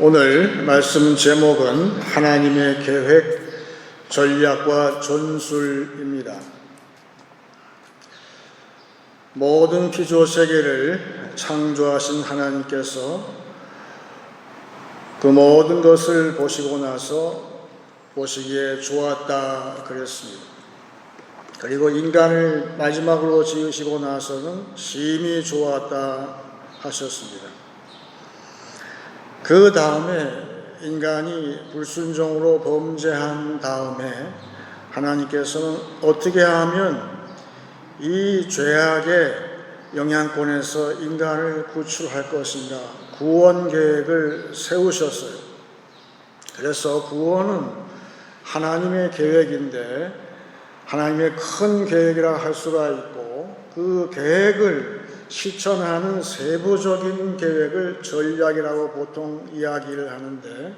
오늘 말씀 제목은 하나님의 계획, 전략과 전술입니다. 모든 피조 세계를 창조하신 하나님께서 그 모든 것을 보시고 나서 보시기에 좋았다 그랬습니다. 그리고 인간을 마지막으로 지으시고 나서는 심히 좋았다 하셨습니다. 그 다음에 인간이 불순종으로 범죄한 다음에 하나님께서는 어떻게 하면 이 죄악의 영향권에서 인간을 구출할 것인가 구원 계획을 세우셨어요. 그래서 구원은 하나님의 계획인데 하나님의 큰 계획이라 할 수가 있고 그 계획을 실천하는 세부적인 계획을 전략이라고 보통 이야기를 하는데,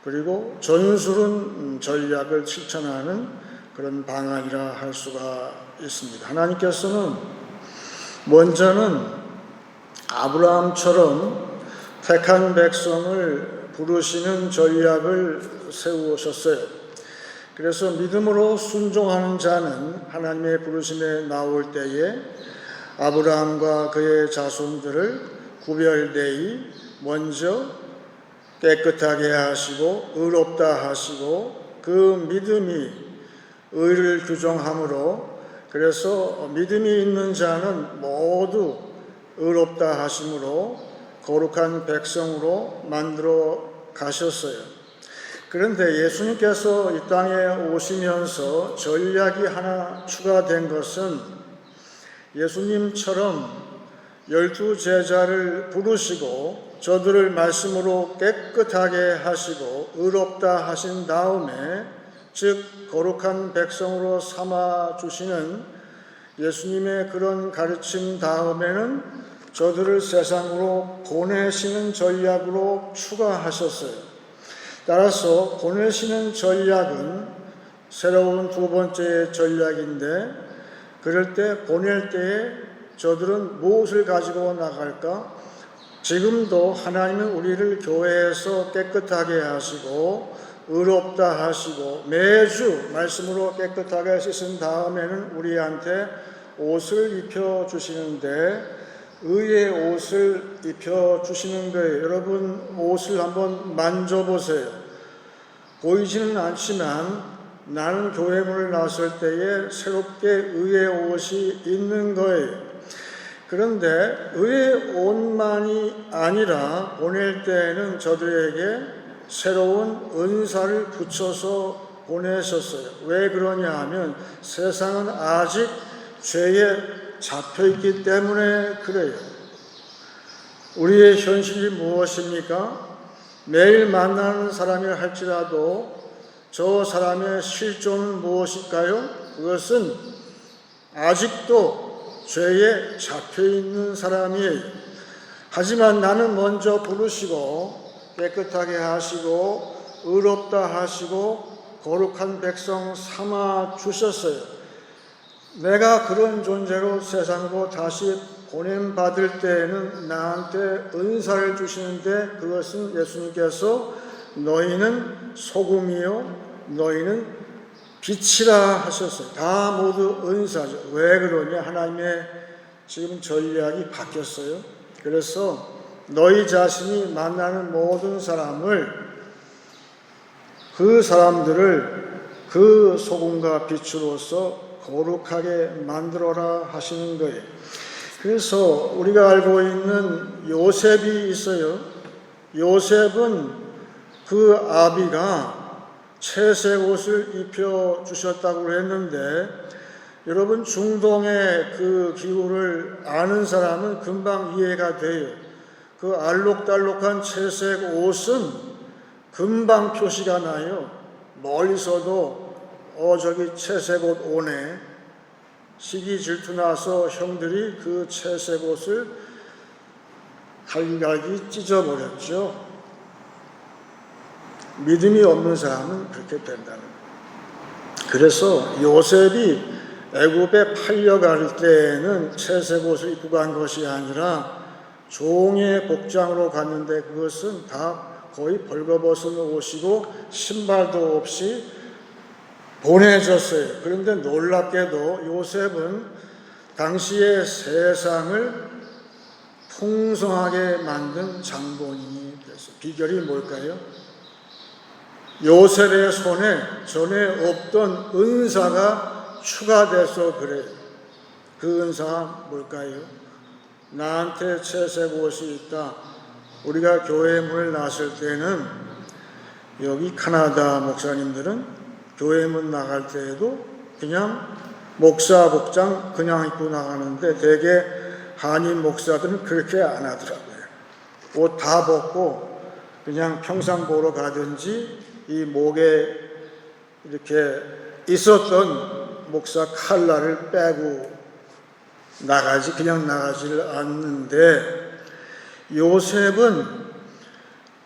그리고 전술은 전략을 실천하는 그런 방안이라 할 수가 있습니다. 하나님께서는 먼저는 아브라함처럼 택한 백성을 부르시는 전략을 세우셨어요. 그래서 믿음으로 순종하는 자는 하나님의 부르심에 나올 때에 아브라함과 그의 자손들을 구별되이 먼저 깨끗하게 하시고 의롭다 하시고 그 믿음이 의를 규정하므로, 그래서 믿음이 있는 자는 모두 의롭다 하심으로 거룩한 백성으로 만들어 가셨어요. 그런데 예수님께서 이 땅에 오시면서 전략이 하나 추가된 것은 예수님처럼 12 제자를 부르시고 저들을 말씀으로 깨끗하게 하시고 의롭다 하신 다음에, 즉 거룩한 백성으로 삼아 주시는 예수님의 그런 가르침 다음에는 저들을 세상으로 보내시는 전략으로 추가하셨어요. 따라서 보내시는 전략은 새로운 두 번째 전략인데, 그럴 때 보낼 때에 저들은 무엇을 가지고 나갈까? 지금도 하나님은 우리를 교회에서 깨끗하게 하시고 의롭다 하시고 매주 말씀으로 깨끗하게 씻은 다음에는 우리한테 옷을 입혀주시는데, 의의 옷을 입혀주시는 거예요. 여러분 옷을 한번 만져보세요. 보이지는 않지만 나는 교회 문을 나설 때에 새롭게 의의 옷이 있는 거예요. 그런데 의의 옷만이 아니라 보낼 때에는 저들에게 새로운 은사를 붙여서 보내셨어요. 왜 그러냐 하면 세상은 아직 죄에 잡혀있기 때문에 그래요. 우리의 현실이 무엇입니까? 매일 만나는 사람이라 할지라도 저 사람의 실존은 무엇일까요? 그것은 아직도 죄에 잡혀있는 사람이에요. 하지만 나는 먼저 부르시고 깨끗하게 하시고 의롭다 하시고 거룩한 백성 삼아 주셨어요. 내가 그런 존재로 세상으로 다시 보냄받을 때에는 나한테 은사를 주시는데, 그것은 예수님께서 너희는 소금이요 너희는 빛이라 하셨어요. 다 모두 은사죠. 왜 그러냐? 하나님의 지금 전략이 바뀌었어요. 그래서 너희 자신이 만나는 모든 사람을, 그 사람들을 그 소금과 빛으로서 거룩하게 만들어라 하시는 거예요. 그래서 우리가 알고 있는 요셉이 있어요. 요셉은 그 아비가 채색 옷을 입혀주셨다고 했는데, 여러분 중동의 그 기후를 아는 사람은 금방 이해가 돼요. 그 알록달록한 채색 옷은 금방 표시가 나요. 멀리서도 저기 채색 옷 오네. 시기 질투나서 형들이 그 채색 옷을 갈기갈기 찢어버렸죠. 믿음이 없는 사람은 그렇게 된다는 거예요. 그래서 요셉이 애굽에 팔려갈 때에는 채색 옷을 입고 간 것이 아니라 종의 복장으로 갔는데 그것은 다 거의 벌거벗은 옷이고 신발도 없이 보내졌어요. 그런데 놀랍게도 요셉은 당시의 세상을 풍성하게 만든 장본인이 됐어요. 비결이 뭘까요? 요셉의 손에 전에 없던 은사가 추가돼서 그래요. 그 은사가 뭘까요? 나한테 채색 옷이 있다. 우리가 교회 문을 나설 때는 여기 카나다 목사님들은 교회 문 나갈 때에도 그냥 목사 복장 그냥 입고 나가는데 대개 한인 목사들은 그렇게 안 하더라고요. 옷 다 벗고 그냥 평상 보러 가든지 이 목에 이렇게 있었던 목사 칼라를 빼고 그냥 나가지를 않는데 요셉은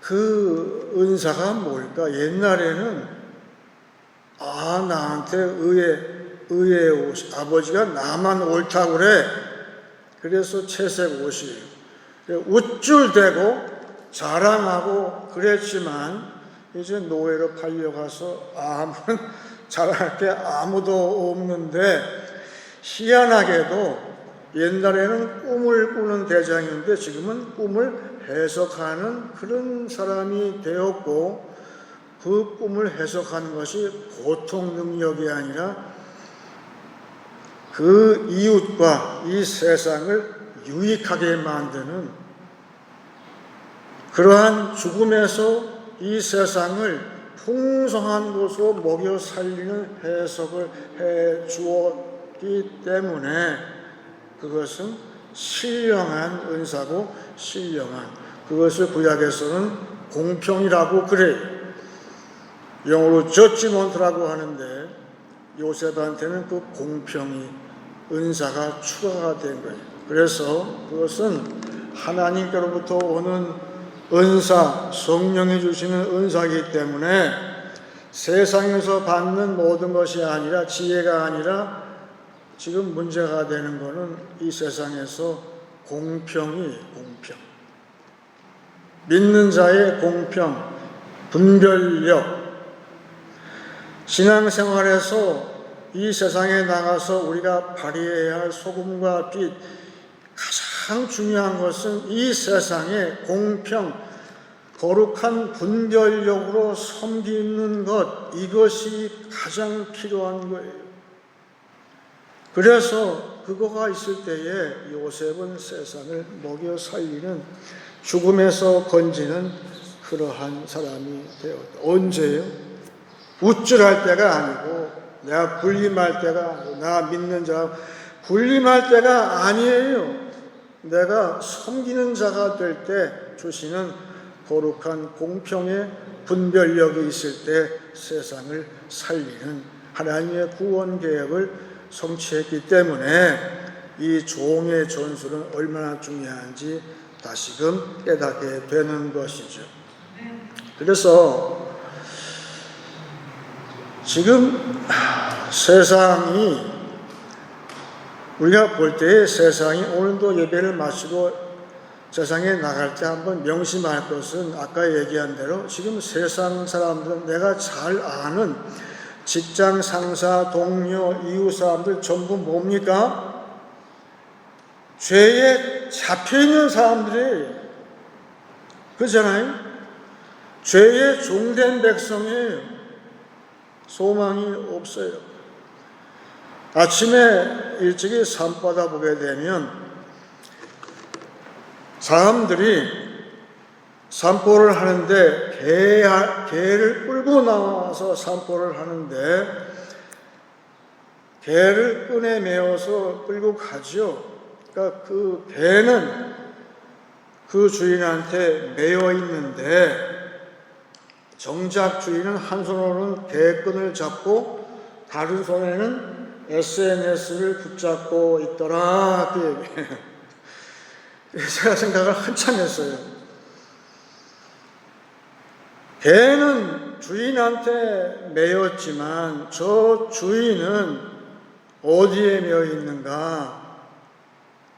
그 은사가 뭘까? 옛날에는 나한테 의의 옷, 아버지가 나만 옳다고 그래. 그래서 채색 옷이에요. 우쭐대고 자랑하고 그랬지만 이제 노예로 팔려가서 아무런 자랑할 게 아무도 없는데 희한하게도 옛날에는 꿈을 꾸는 대장인데 지금은 꿈을 해석하는 그런 사람이 되었고 그 꿈을 해석하는 것이 보통 능력이 아니라 그 이웃과 이 세상을 유익하게 만드는 그러한 죽음에서 이 세상을 풍성한 것으로 먹여 살리는 해석을 해 주었기 때문에 그것은 신령한 은사고 신령한 그것을 구약에서는 공평이라고 그래요. 영어로 저지먼트라고 하는데 요셉한테는 그 공평이 은사가 추가가 된 거예요. 그래서 그것은 하나님께로부터 오는 은사, 성령이 주시는 은사이기 때문에 세상에서 받는 모든 것이 아니라 지혜가 아니라 지금 문제가 되는 것은 이 세상에서 공평. 믿는 자의 공평, 분별력. 신앙생활에서 이 세상에 나가서 우리가 발휘해야 할 소금과 빛, 가장 중요한 것은 이 세상의 공평, 거룩한 분별력으로 섬기는 것, 이것이 가장 필요한 거예요. 그래서 그거가 있을 때에 요셉은 세상을 먹여 살리는 죽음에서 건지는 그러한 사람이 되었다. 언제요? 우쭐할 때가 아니고 내가 군림할 때가 아니고 나 믿는 자 군림할 때가 아니에요. 내가 섬기는 자가 될 때 주시는 거룩한 공평의 분별력이 있을 때 세상을 살리는 하나님의 구원 계획을 성취했기 때문에 이 종의 전술은 얼마나 중요한지 다시금 깨닫게 되는 것이죠. 그래서 지금 세상이 우리가 볼 때 세상이 오늘도 예배를 마치고 세상에 나갈 때 한번 명심할 것은 아까 얘기한 대로 지금 세상 사람들은 내가 잘 아는 직장 상사, 동료, 이웃 사람들 전부 뭡니까? 죄에 잡혀있는 사람들이에요. 그렇잖아요? 죄에 종된 백성이에요. 소망이 없어요. 아침에 일찍이 산바다 보게 되면 사람들이 산보를 하는데 개를 끌고 나와서 산보를 하는데 개를 끈에 메어서 끌고 가죠. 그러니까 그 개는 그 주인한테 매여 있는데 정작 주인은 한 손으로는 개끈을 잡고 다른 손에는 SNS를 붙잡고 있더라. 제가 생각을 한참 했어요. 개는 주인한테 매였지만 저 주인은 어디에 매여 있는가?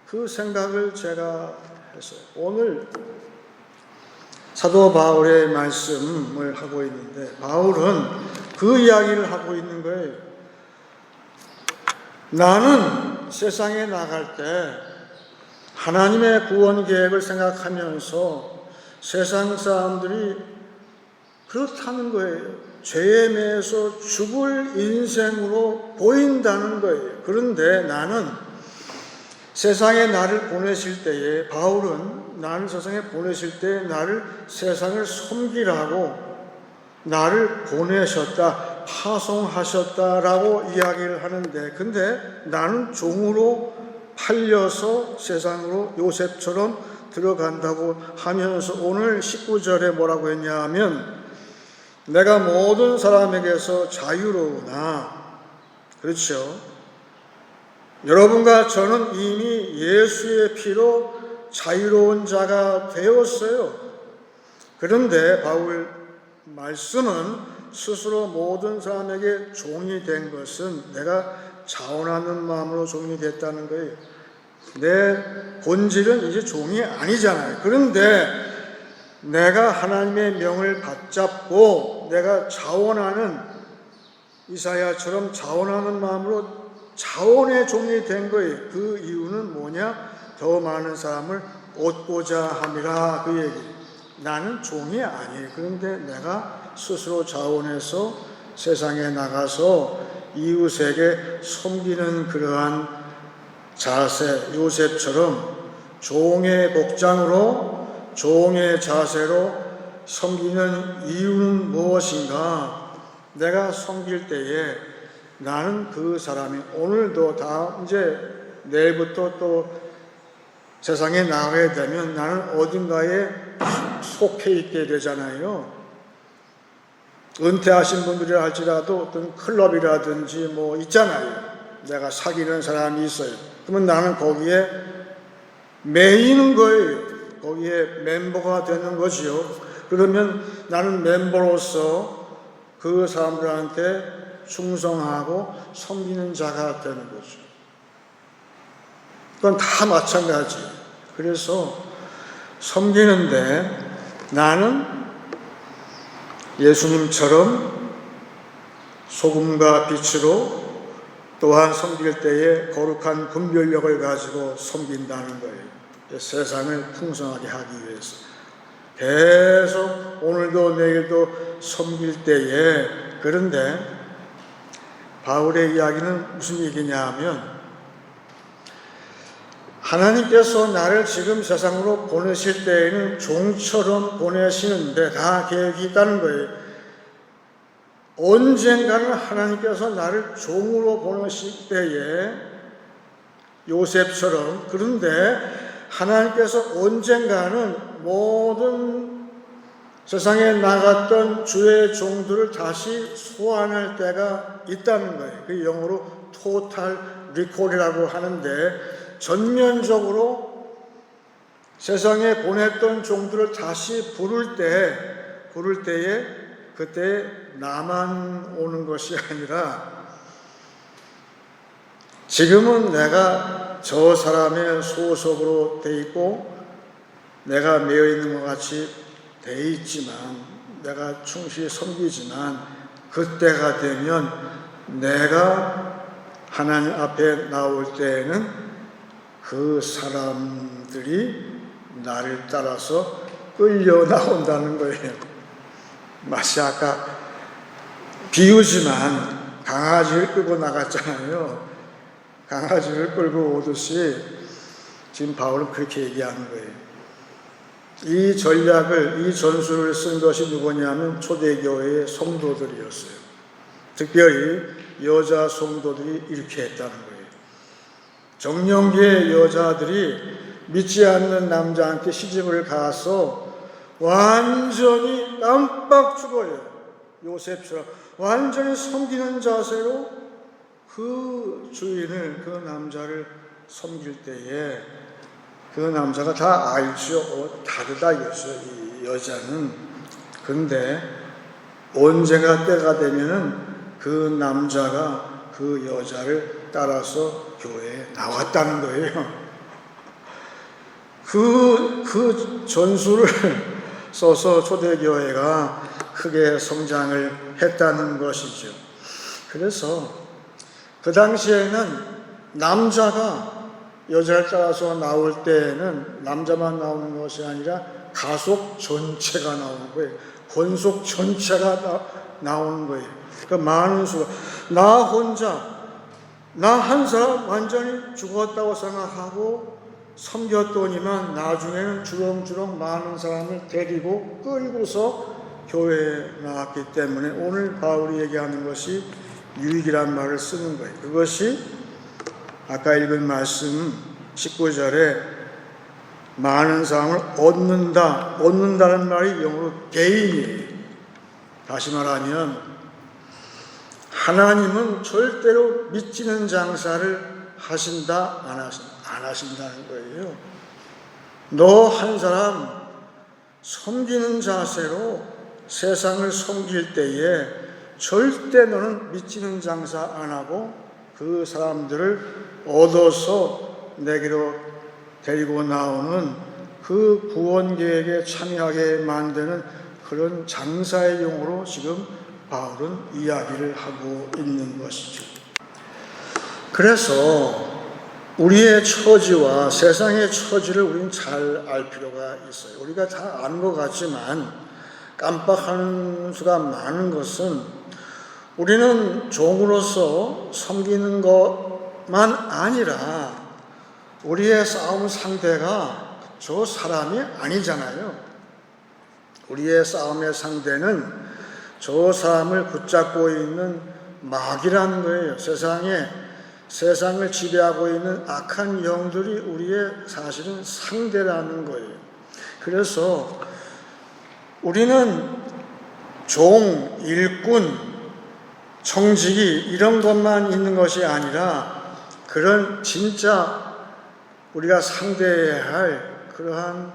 그 생각을 제가 했어요. 오늘 사도 바울의 말씀을 하고 있는데 바울은 그 이야기를 하고 있는 거예요. 나는 세상에 나갈 때 하나님의 구원 계획을 생각하면서 세상 사람들이 그렇다는 거예요. 죄에 매여서 죽을 인생으로 보인다는 거예요. 그런데 나는 세상에 나를 보내실 때에, 바울은 나를 세상에 보내실 때 나를 세상을 섬기라고 나를 보내셨다, 파송하셨다라고 이야기를 하는데, 근데 나는 종으로 팔려서 세상으로 요셉처럼 들어간다고 하면서 오늘 19절에 뭐라고 했냐 하면, 내가 모든 사람에게서 자유로우나, 그렇죠? 여러분과 저는 이미 예수의 피로 자유로운 자가 되었어요. 그런데 바울 말씀은 스스로 모든 사람에게 종이 된 것은 내가 자원하는 마음으로 종이 됐다는 거예요. 내 본질은 이제 종이 아니잖아요. 그런데 내가 하나님의 명을 받잡고 내가 자원하는, 이사야처럼 자원하는 마음으로 자원의 종이 된 거예요. 그 이유는 뭐냐? 더 많은 사람을 얻고자 함이라, 그 얘기. 나는 종이 아니에요. 그런데 내가 스스로 자원해서 세상에 나가서 이웃에게 섬기는 그러한 자세, 요셉처럼 종의 복장으로, 종의 자세로 섬기는 이유는 무엇인가? 내가 섬길 때에 나는 그 사람이, 오늘도 다 이제 내일부터 또 세상에 나가게 되면 나는 어딘가에 속해 있게 되잖아요. 은퇴하신 분들이라 할지라도 어떤 클럽이라든지 뭐 있잖아요. 내가 사귀는 사람이 있어요. 그러면 나는 거기에 매이는 거예요. 거기에 멤버가 되는 거지요. 그러면 나는 멤버로서 그 사람들한테 충성하고 섬기는 자가 되는 거죠. 그건 다 마찬가지. 그래서 섬기는데 나는 예수님처럼 소금과 빛으로, 또한 섬길 때에 거룩한 분별력을 가지고 섬긴다는 거예요. 세상을 풍성하게 하기 위해서 계속 오늘도 내일도 섬길 때에. 그런데 바울의 이야기는 무슨 얘기냐 하면, 하나님께서 나를 지금 세상으로 보내실 때에는 종처럼 보내시는데 다 계획이 있다는 거예요. 언젠가는 하나님께서 나를 종으로 보내실 때에 요셉처럼, 그런데 하나님께서 언젠가는 모든 세상에 나갔던 주의 종들을 다시 소환할 때가 있다는 거예요. 그 영어로 토탈 리콜이라고 하는데, 전면적으로 세상에 보냈던 종들을 다시 부를 때에 그때 나만 오는 것이 아니라, 지금은 내가 저 사람의 소속으로 돼 있고 내가 매여 있는 것 같이 돼 있지만, 내가 충실히 섬기지만, 그때가 되면 내가 하나님 앞에 나올 때에는 그 사람들이 나를 따라서 끌려 나온다는 거예요. 마치 아까 비유지만 강아지를 끌고 나갔잖아요. 강아지를 끌고 오듯이 지금 바울은 그렇게 얘기하는 거예요. 이 전략을, 이 전술을 쓴 것이 누구냐면 초대교회의 성도들이었어요. 특별히 여자 성도들이 이렇게 했다는 거예요. 정령계의 여자들이 믿지 않는 남자한테 시집을 가서 완전히 깜빡 죽어요. 요셉처럼 완전히 섬기는 자세로 그 주인을, 그 남자를 섬길 때에 그 남자가 다 알죠. 다르다 이거죠, 이 여자는. 그런데 언젠가 때가 되면은 그 남자가 그 여자를 따라서 교회에 나왔다는 거예요. 그 전술을 써서 초대교회가 크게 성장을 했다는 것이죠. 그래서 그 당시에는 남자가 여자를 따라서 나올 때에는 남자만 나오는 것이 아니라 가속 전체가 나오는 거예요. 권속 전체가 나오는 거예요. 그 많은 수가, 나 혼자, 나 한 사람 완전히 죽었다고 생각하고 섬겼더니만 나중에는 주렁주렁 많은 사람을 데리고 끌고서 교회에 나왔기 때문에 오늘 바울이 얘기하는 것이 유익이란 말을 쓰는 거예요. 그것이 아까 읽은 말씀 19절에 많은 사람을 얻는다는 말이 영어로 gain이에요. 다시 말하면 하나님은 절대로 미치는 장사를 하신다 안 하신다는 거예요. 너 한 사람 섬기는 자세로 세상을 섬길 때에 절대 너는 미치는 장사 안 하고 그 사람들을 얻어서 내게로 데리고 나오는 그 구원 계획에 참여하게 만드는 그런 장사의 용어로 지금 바울은 이야기를 하고 있는 것이죠. 그래서 우리의 처지와 세상의 처지를 우리는 잘 알 필요가 있어요. 우리가 다 아는 것 같지만 깜빡하는 수가 많은 것은 우리는 종으로서 섬기는 것만 아니라 우리의 싸움 상대가 저 사람이 아니잖아요. 우리의 싸움의 상대는 저 사람을 붙잡고 있는 마귀라는 거예요. 세상을 지배하고 있는 악한 영들이 우리의 사실은 상대라는 거예요. 그래서 우리는 종, 일꾼, 청지기 이런 것만 있는 것이 아니라 그런 진짜 우리가 상대해야 할 그러한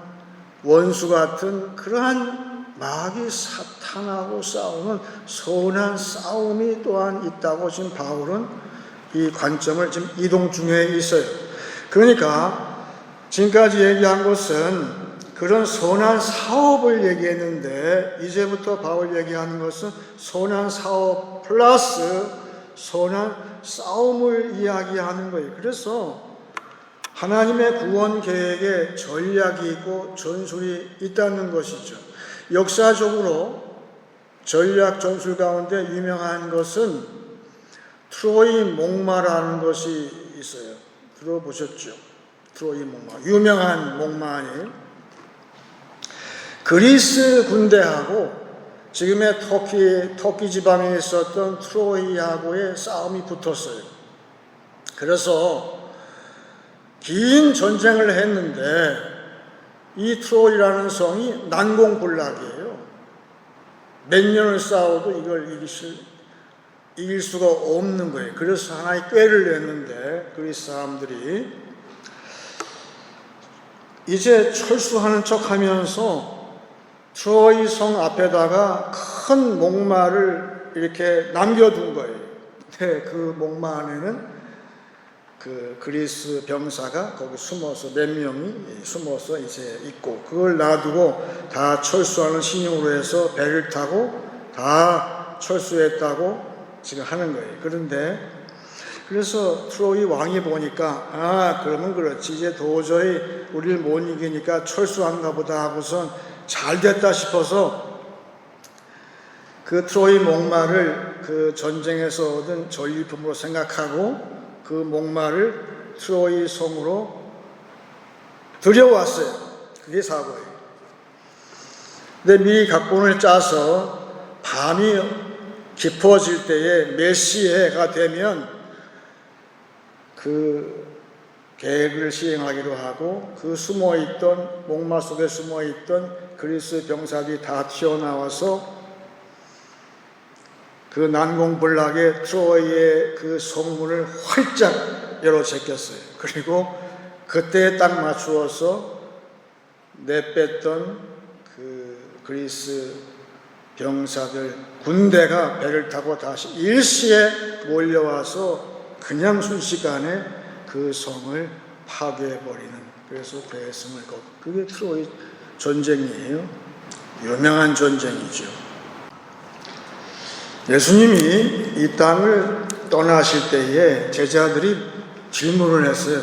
원수 같은 그러한 마귀 사탄하고 싸우는 선한 싸움이 또한 있다고 지금 바울은 이 관점을 지금 이동 중에 있어요. 그러니까 지금까지 얘기한 것은 그런 선한 사업을 얘기했는데 이제부터 바울 얘기하는 것은 선한 사업 플러스 선한 싸움을 이야기하는 거예요. 그래서 하나님의 구원 계획에 전략이 있고 전술이 있다는 것이죠. 역사적으로 전략 전술 가운데 유명한 것은 트로이 목마라는 것이 있어요. 들어보셨죠? 트로이 목마. 유명한 목마 아니에요? 그리스 군대하고 지금의 터키 지방에 있었던 트로이하고의 싸움이 붙었어요. 그래서 긴 전쟁을 했는데 이 트로이라는 성이 난공불락이에요. 몇 년을 싸워도 이걸 이길 수가 없는 거예요. 그래서 하나의 꾀를 냈는데 그리스 사람들이 이제 철수하는 척 하면서 트로이 성 앞에다가 큰 목마를 이렇게 남겨둔 거예요. 근데 그 목마 안에는 그 그리스 병사가 거기 숨어서 몇 명이 숨어서 이제 있고 그걸 놔두고 다 철수하는 신용으로 해서 배를 타고 다 철수했다고 지금 하는 거예요. 그래서 트로이 왕이 보니까 그러면 그렇지 이제 도저히 우리를 못 이기니까 철수한가 보다 하고선 잘 됐다 싶어서 그 트로이 목마를 그 전쟁에서 얻은 전리품으로 생각하고 그 목마를 트로이 성으로 들여왔어요. 그게 사고예요. 근데 미리 각본을 짜서 밤이 깊어질 때에 몇 시에가 되면 그 계획을 시행하기로 하고 그 숨어있던 목마 속에 숨어있던 그리스 병사들이 다 튀어나와서 그 난공불락의 트로이의 그 성문을 활짝 열어 제꼈어요. 그리고 그때에 딱 맞추어서 내뺐던 그 그리스 병사들 군대가 배를 타고 다시 일시에 몰려와서 그냥 순식간에 그 성을 파괴해버리는, 그래서 대승을 거둔, 그게 트로이 전쟁이에요. 유명한 전쟁이죠. 예수님이 이 땅을 떠나실 때에 제자들이 질문을 했어요.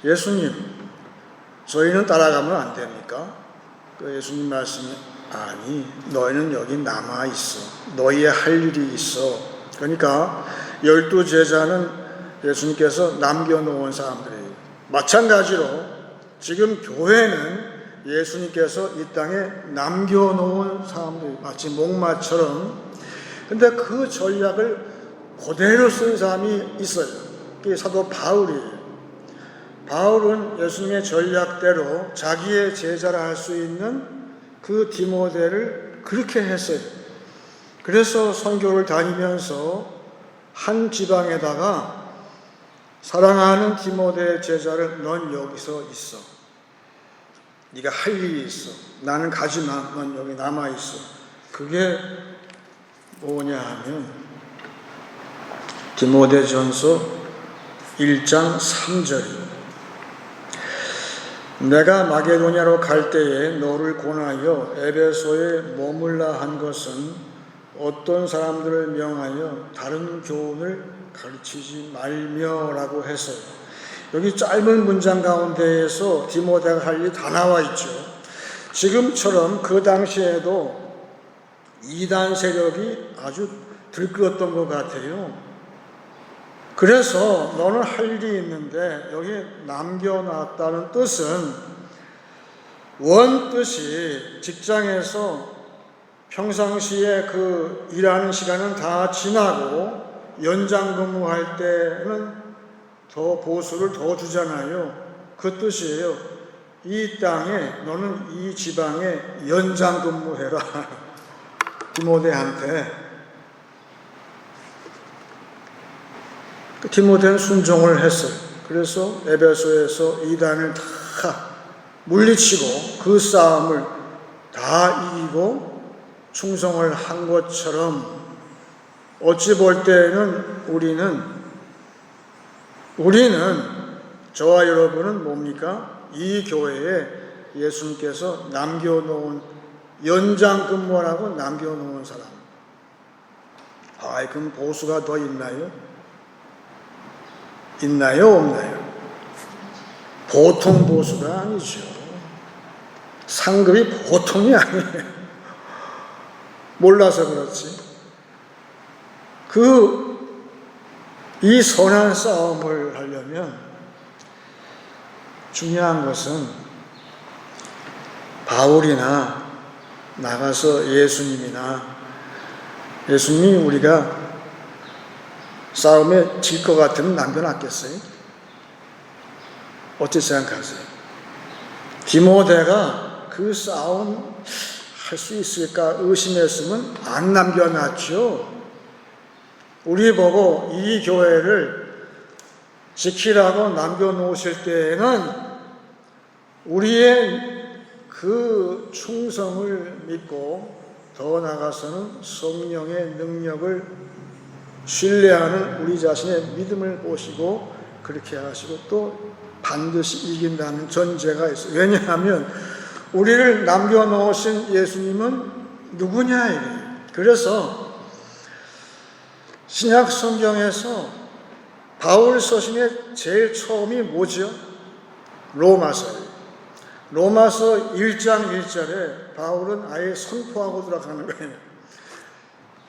예수님, 저희는 따라가면 안 됩니까? 그 예수님 말씀이 아니, 너희는 여기 남아 있어. 너희의 할 일이 있어. 그러니까 12 제자는 예수님께서 남겨놓은 사람들이에요. 마찬가지로 지금 교회는 예수님께서 이 땅에 남겨놓은 사람들이 마치 목마처럼, 근데 그 전략을 그대로 쓴 사람이 있어요. 그게 사도 바울이에요. 바울은 예수님의 전략대로 자기의 제자라 할 수 있는 그 디모데를 그렇게 했어요. 그래서 선교를 다니면서 한 지방에다가 사랑하는 디모데의 제자를 넌 여기서 있어. 네가 할 일이 있어. 나는 가지마. 넌 여기 남아 있어. 그게 뭐냐 하면 디모데전서 1장 3절이에요. 내가 마게도냐로 갈 때에 너를 권하여 에베소에 머물라 한 것은 어떤 사람들을 명하여 다른 교훈을 가르치지 말며라고 했어요. 여기 짧은 문장 가운데에서 디모데가 할 일이 다 나와 있죠. 지금처럼 그 당시에도 이단 세력이 아주 들끓었던 것 같아요. 그래서 너는 할 일이 있는데 여기 남겨놨다는 뜻은 원뜻이 직장에서 평상시에 그 일하는 시간은 다 지나고 연장 근무할 때는 더 보수를 더 주잖아요. 그 뜻이에요. 이 땅에 너는 이 지방에 연장 근무해라. 디모데한테. 디모데는 순종을 했어요. 그래서 에베소에서 이단을 다 물리치고 그 싸움을 다 이기고 충성을 한 것처럼 어찌 볼 때는 우리는 저와 여러분은 뭡니까? 이 교회에 예수님께서 남겨놓은 연장 근무하라고 남겨놓은 사람. 그럼 보수가 더 있나요? 있나요? 없나요? 보통 보수가 아니죠. 상급이 보통이 아니에요. 몰라서 그렇지. 이 선한 싸움을 하려면 중요한 것은 바울이나 나가서 예수님이 우리가 싸움에 질 것 같으면 남겨놨겠어요? 어떻게 생각하세요? 디모데가 그 싸움 할 수 있을까 의심했으면 안 남겨놨죠. 우리 보고 이 교회를 지키라고 남겨놓으실 때에는 우리의 그 충성을 믿고 더 나아가서는 성령의 능력을 신뢰하는 우리 자신의 믿음을 보시고 그렇게 하시고 또 반드시 이긴다는 전제가 있어요. 왜냐하면 우리를 남겨놓으신 예수님은 누구냐 이래요. 그래서 신약 성경에서 바울 서신의 제일 처음이 뭐죠? 로마서예요. 로마서 1장 1절에 바울은 아예 선포하고 들어가는 거예요.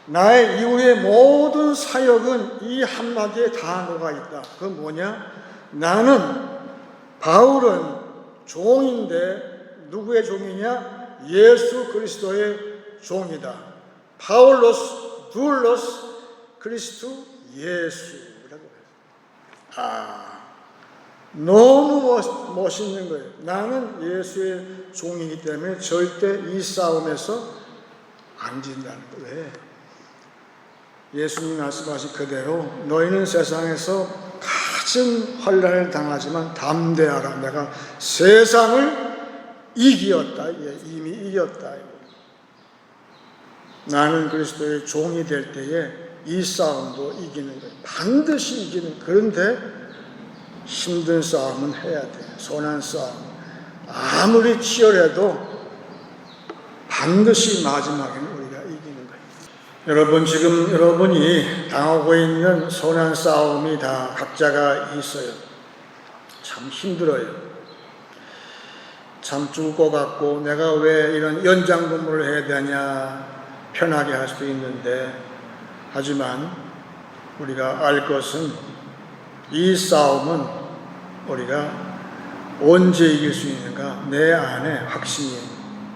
나의 이후의 모든 사역은 이 한마디에 다 녹아있다. 그건 뭐냐? 바울은 종인데 누구의 종이냐? 예수 그리스도의 종이다. 파울로스, 둘로스, 그리스도 예수라고 해요. 너무 멋있는 거예요. 나는 예수의 종이기 때문에 절대 이 싸움에서 안 진다는 거예요. 왜? 예수님이 말씀하신 그대로 너희는 세상에서 가진 환난을 당하지만 담대하라. 내가 세상을 이기었다. 이미 이겼다. 나는 그리스도의 종이 될 때에 이 싸움도 이기는 거예요. 반드시 이기는. 그런데 힘든 싸움은 해야 돼요. 선한 싸움. 아무리 치열해도 반드시 마지막에는 우리가 이기는 거예요. 여러분, 지금 여러분이 당하고 있는 선한 싸움이 다 각자가 있어요. 참 힘들어요. 참 죽을 것 같고 내가 왜 이런 연장 근무를 해야 되냐 편하게 할 수도 있는데, 하지만 우리가 알 것은 이 싸움은 우리가 언제 이길 수 있는가? 내 안에 확신이,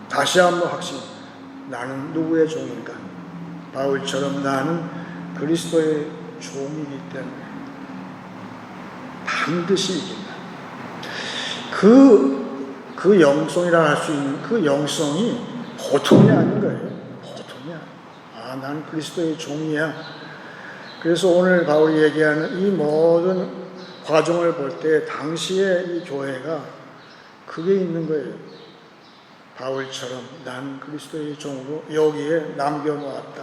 다시 한번 확신, 나는 누구의 종인가? 바울처럼 나는 그리스도의 종이기 때문에 반드시 이긴다. 그 영성이라 할 수 있는 그 영성이 보통이 아닌 거예요. 보통이야. 아, 난 그리스도의 종이야. 그래서 오늘 바울이 얘기하는 이 모든 과정을 볼 때 당시에 이 교회가 그게 있는 거예요. 바울처럼 난 그리스도의 종으로 여기에 남겨놓았다.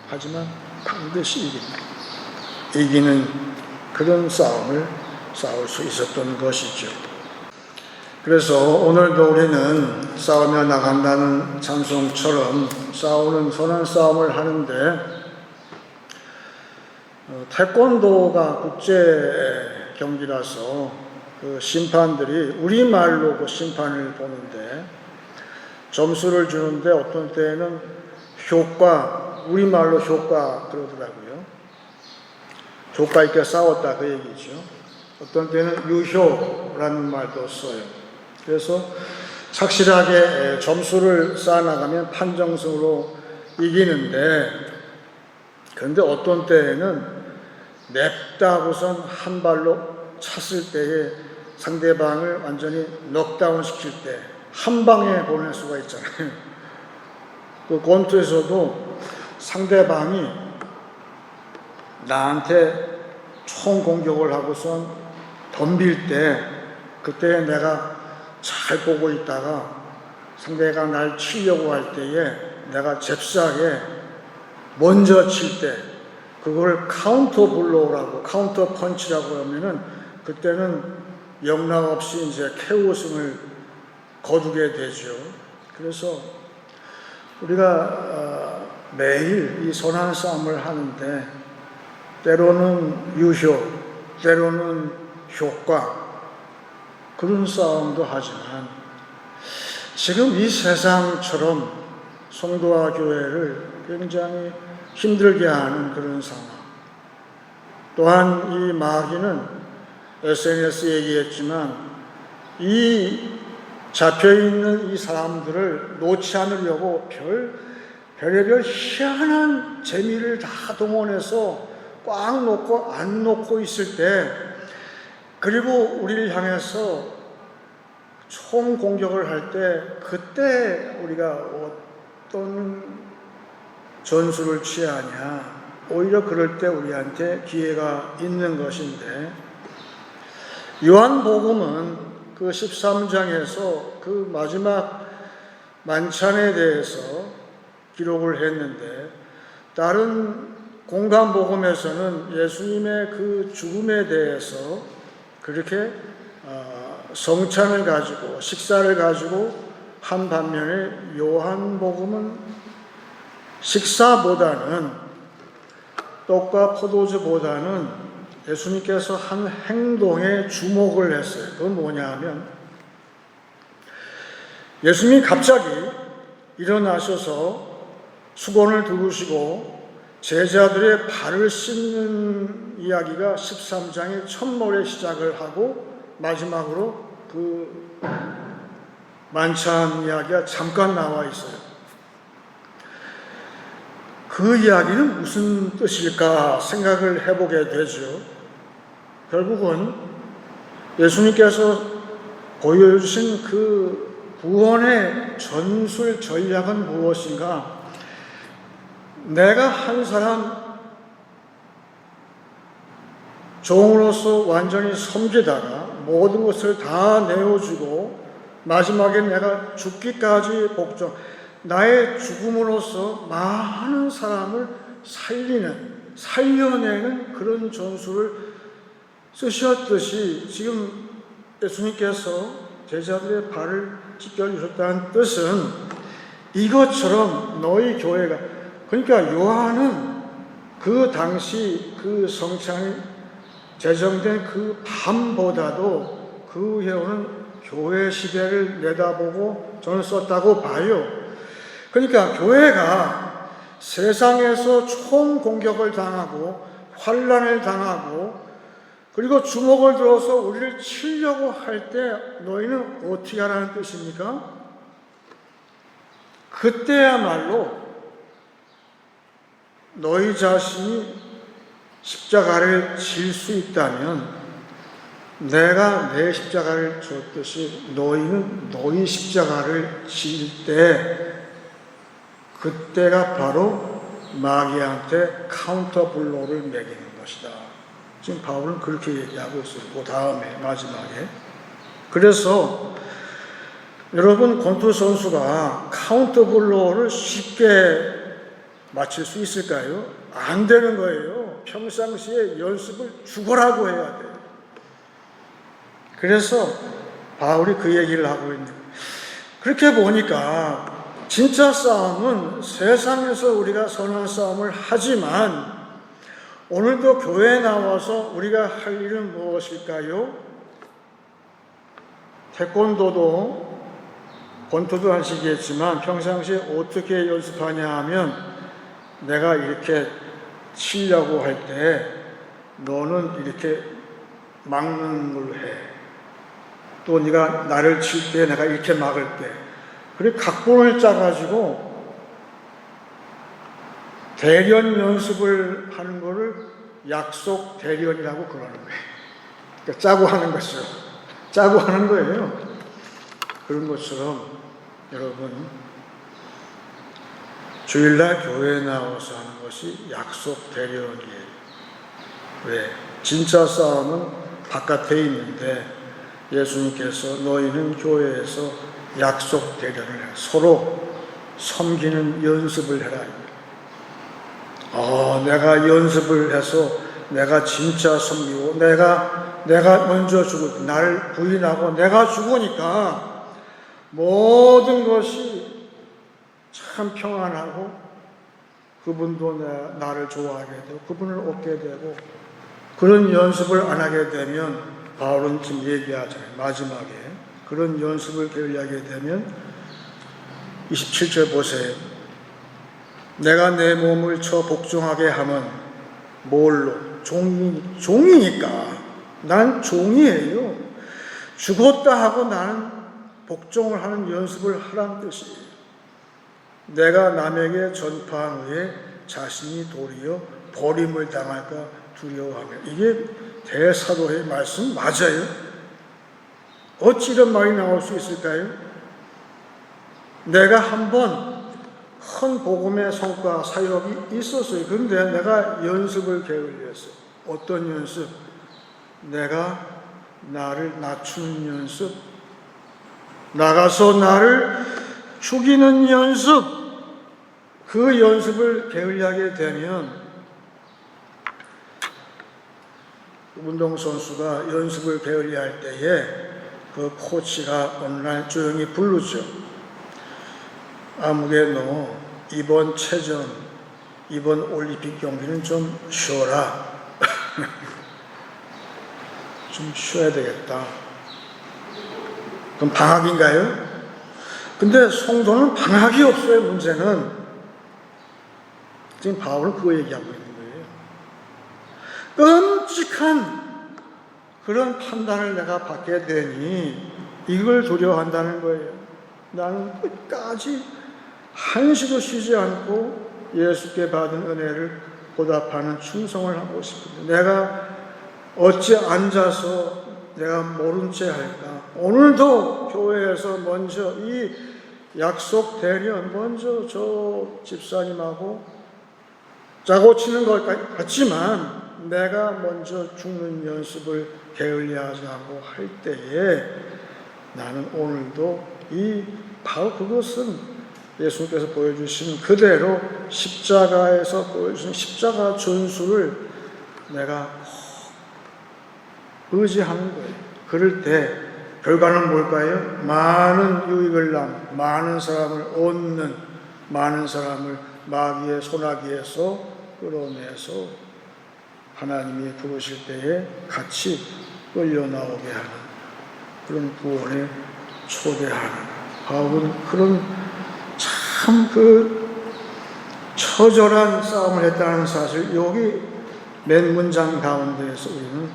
하지만 반드시 이긴다. 이기는 그런 싸움을 싸울 수 있었던 것이죠. 그래서 오늘도 우리는 싸우며 나간다는 찬송처럼 싸우는 선한 싸움을 하는데, 태권도가 국제 경기라서 그 심판들이 우리말로 그 심판을 보는데 점수를 주는데 어떤 때에는 효과, 우리말로 효과 그러더라고요. 효과 있게 싸웠다 그 얘기죠. 어떤 때는 유효라는 말도 써요. 그래서 착실하게 점수를 쌓아나가면 판정승으로 이기는데, 그런데 어떤 때에는 냅다고선 한 발로 찼을 때에 상대방을 완전히 넉다운 시킬 때 한 방에 보낼 수가 있잖아요. 그 권투에서도 상대방이 나한테 총 공격을 하고선 덤빌 때, 그때 내가 잘 보고 있다가 상대가 날 치려고 할 때에 내가 잽싸게 먼저 칠 때, 그걸 카운터 블로우라고, 카운터 펀치라고 하면은 그때는 영락 없이 이제 KO승을 거두게 되죠. 그래서 우리가 매일 이 선한 싸움을 하는데 때로는 유효, 때로는 효과, 그런 싸움도 하지만 지금 이 세상처럼 성도와 교회를 굉장히 힘들게 하는 그런 상황, 또한 이 마귀는 SNS 얘기했지만 이 잡혀있는 이 사람들을 놓지 않으려고 별의별 희한한 재미를 다 동원해서 꽉 놓고 안 놓고 있을 때, 그리고 우리를 향해서 총 공격을 할 때, 그때 우리가 어떤 전술을 취하냐, 오히려 그럴 때 우리한테 기회가 있는 것인데, 요한복음은 그 13장에서 그 마지막 만찬에 대해서 기록을 했는데, 다른 공간복음에서는 예수님의 그 죽음에 대해서 그렇게 성찬을 가지고 식사를 가지고 한 반면에 요한복음은 식사보다는, 떡과 포도주보다는 예수님께서 한 행동에 주목을 했어요. 그건 뭐냐 하면, 예수님이 갑자기 일어나셔서 수건을 두르시고 제자들의 발을 씻는 이야기가 13장의 첫머리에 시작을 하고 마지막으로 그 만찬 이야기가 잠깐 나와 있어요. 그 이야기는 무슨 뜻일까 생각을 해보게 되죠. 결국은 예수님께서 보여주신 그 구원의 전술 전략은 무엇인가? 내가 한 사람 종으로서 완전히 섬기다가 모든 것을 다 내어주고 마지막에 내가 죽기까지 복종, 나의 죽음으로써 많은 사람을 살려내는 그런 전술을 쓰셨듯이, 지금 예수님께서 제자들의 발을 찢겨주셨다는 뜻은 이것처럼 너희 교회가, 그러니까 요한은 그 당시 그 성찬이 제정된 그 밤보다도 그 해오는 교회 시대를 내다보고 저는 썼다고 봐요. 그러니까 교회가 세상에서 총공격을 당하고 환난을 당하고 그리고 주먹을 들어서 우리를 치려고 할 때 너희는 어떻게 하라는 뜻입니까? 그때야말로 너희 자신이 십자가를 질 수 있다면 내가 내 십자가를 졌듯이 너희는 너희 십자가를 질 때 그때가 바로 마귀한테 카운터 블로우를 매기는 것이다. 지금 바울은 그렇게 얘기하고 있어요. 그 다음에 마지막에. 그래서 여러분 권투 선수가 카운터 블로우를 쉽게 맞출 수 있을까요? 안 되는 거예요. 평상시에 연습을 죽어라고 해야 돼요. 그래서 바울이 그 얘기를 하고 있는 거예요. 그렇게 보니까 진짜 싸움은 세상에서 우리가 선한 싸움을 하지만 오늘도 교회에 나와서 우리가 할 일은 무엇일까요? 태권도도 권투도 하시겠지만 평상시에 어떻게 연습하냐 하면 내가 이렇게 치려고 할 때 너는 이렇게 막는 걸로 해. 또 네가 나를 칠 때 내가 이렇게 막을 때. 그리고 각본을 짜가지고 대련 연습을 하는 거를 약속 대련이라고 그러는 거예요. 그러니까 짜고 하는 것이죠. 짜고 하는 거예요. 그런 것처럼 여러분 주일날 교회에 나와서 하는 것이 약속 대련이에요. 왜? 진짜 싸움은 바깥에 있는데 예수님께서 너희는 교회에서 약속 대련을 해. 서로 섬기는 연습을 해라. 내가 연습을 해서 내가 진짜 섬기고 내가 먼저 죽을 나를 부인하고 내가 죽으니까 모든 것이 참 평안하고 그분도 나를 좋아하게 되고 그분을 얻게 되고 그런 연습을 안 하게 되면 바울은 지금 얘기하잖아요. 마지막에 그런 연습을 게을리하게 되면 27절 보세요. 내가 내 몸을 쳐 복종하게 하면 뭘로? 종이니까. 난 종이에요. 죽었다 하고 나는 복종을 하는 연습을 하라는 뜻이에요. 내가 남에게 전파한 후에 자신이 도리어 버림을 당할까 두려워하며. 이게 대사도의 말씀 맞아요? 어찌 이런 말이 나올 수 있을까요? 내가 한번 큰 복음의 성과 사역이 있었어요. 그런데 내가 연습을 게을리했어요. 어떤 연습? 내가 나를 낮추는 연습, 나가서 나를 죽이는 연습, 그 연습을 게을리하게 되면 운동선수가 연습을 게을리할 때에 그 코치가 어느 날 조용히 부르죠. 아무개 너 이번 체전, 이번 올림픽 경기는 좀 쉬어라. 좀 쉬어야 되겠다. 그럼 방학인가요? 근데 성도는 방학이 없어요. 문제는 지금 바울은 그거 얘기하고 있는 거예요. 끔찍한 그런 판단을 내가 받게 되니 이걸 두려워한다는 거예요. 나는 끝까지 한시도 쉬지 않고 예수께 받은 은혜를 보답하는 충성을 하고 싶은데 내가 어찌 앉아서 내가 모른 채 할까? 오늘도 교회에서 먼저 이 약속 대련 먼저 저 집사님하고 짜고 치는 것 같지만 내가 먼저 죽는 연습을 게을리하지 않고 할 때에 나는 오늘도 바로 그것은 예수님께서 보여주신 그대로 십자가에서 보여주신 십자가 전술을 내가 의지하는 거예요. 그럴 때 결과는 뭘까요? 많은 유익을 많은 사람을 얻는, 많은 사람을 마귀의 소나기에서 끌어내서 하나님이 부르실 때에 같이 끌려 나오게 하는 그런 구원에 초대하는 그런 참 처절한 싸움을 했다는 사실, 여기 맨 문장 가운데에서 우리는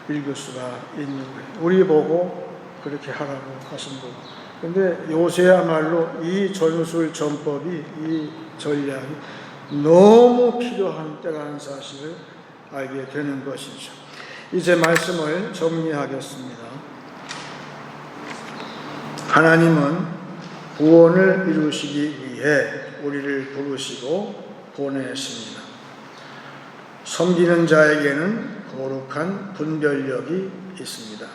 읽을 수가 있는 거예요. 우리 보고 그렇게 하라고 하신 거고. 근데 요새야말로 이 전술 전법이, 이 전략이 너무 필요한 때라는 사실을 알게 되는 것이죠. 이제 말씀을 정리하겠습니다. 하나님은 구원을 이루시기 위해 우리를 부르시고 보내십니다. 섬기는 자에게는 거룩한 분별력이 있습니다.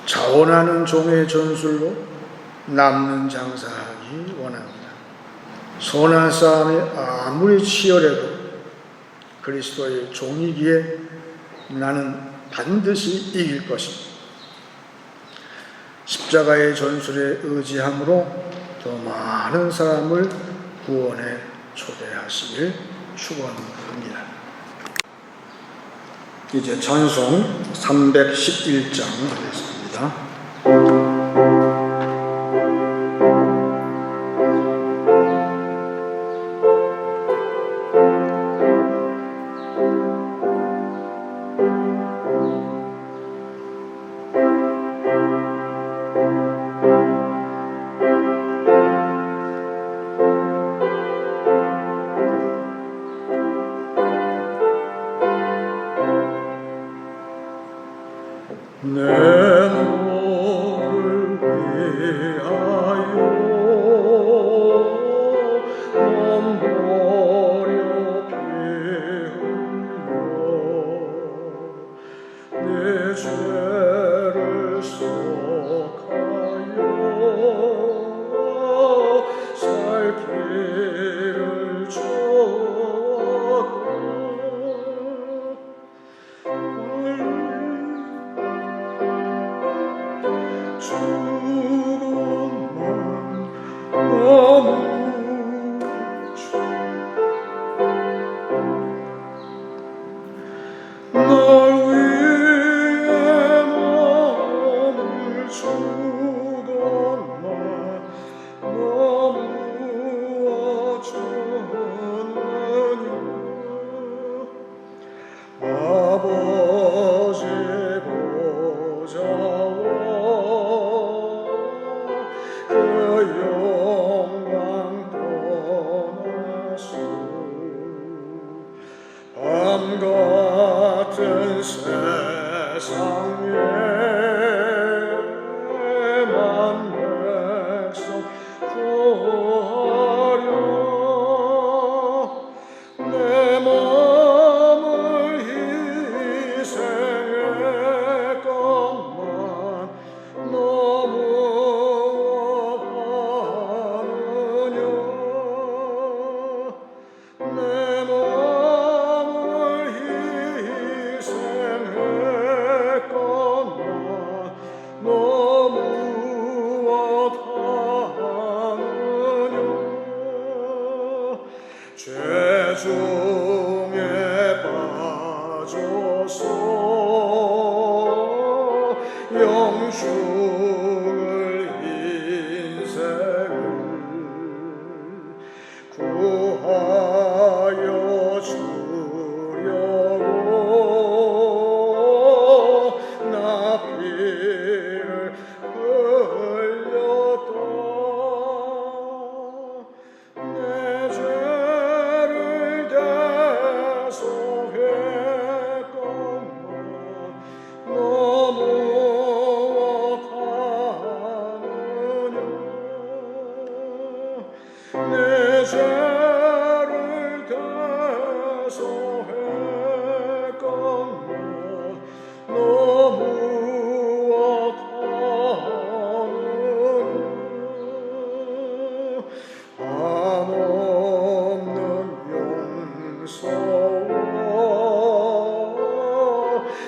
자원하는 종의 전술로 남는 장사하기 원합니다. 선한 싸움이 아무리 치열해도 그리스도의 종이기에 나는 반드시 이길 것입니다. 십자가의 전술에 의지함으로 더 많은 사람을 구원에 초대하시길 축원합니다. 이제 찬송 311장 하겠습니다.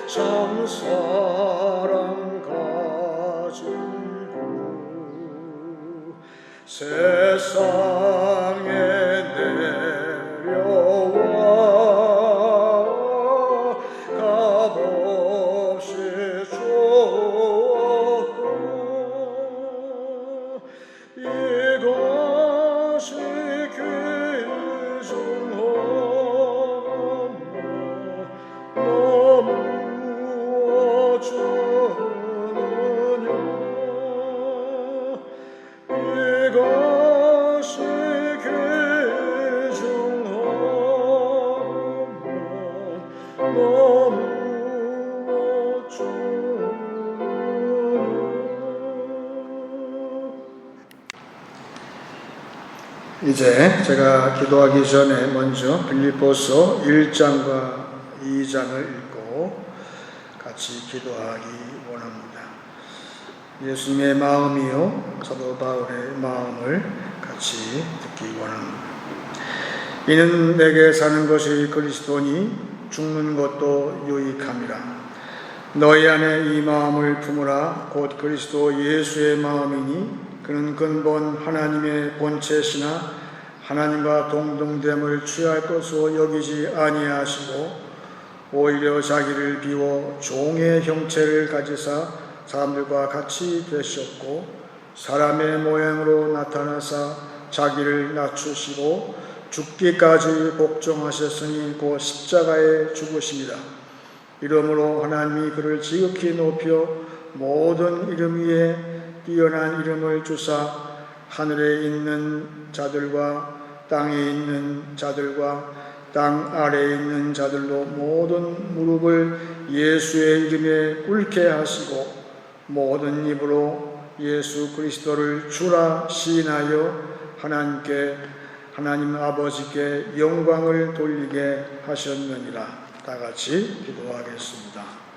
참 사랑 이제 제가 기도하기 전에 먼저 빌립보서 1장과 2장을 읽고 같이 기도하기 원합니다. 예수님의 마음이요 사도 바울의 마음을 같이 듣기 원합니다. 이는 내게 사는 것이 그리스도니 죽는 것도 유익함이라. 너희 안에 이 마음을 품으라. 곧 그리스도 예수의 마음이니 그는 근본 하나님의 본체시나 하나님과 동등됨을 취할 것으로 여기지 아니하시고 오히려 자기를 비워 종의 형체를 가지사 사람들과 같이 되셨고 사람의 모양으로 나타나사 자기를 낮추시고 죽기까지 복종하셨으니 곧 십자가에 죽으십니다. 이러므로 하나님이 그를 지극히 높여 모든 이름 위에 뛰어난 이름을 주사 하늘에 있는 자들과 땅에 있는 자들과 땅 아래에 있는 자들로 모든 무릎을 예수의 이름에 꿇게 하시고 모든 입으로 예수 그리스도를 주라 시인하여 하나님 아버지께 영광을 돌리게 하셨느니라. 다 같이 기도하겠습니다.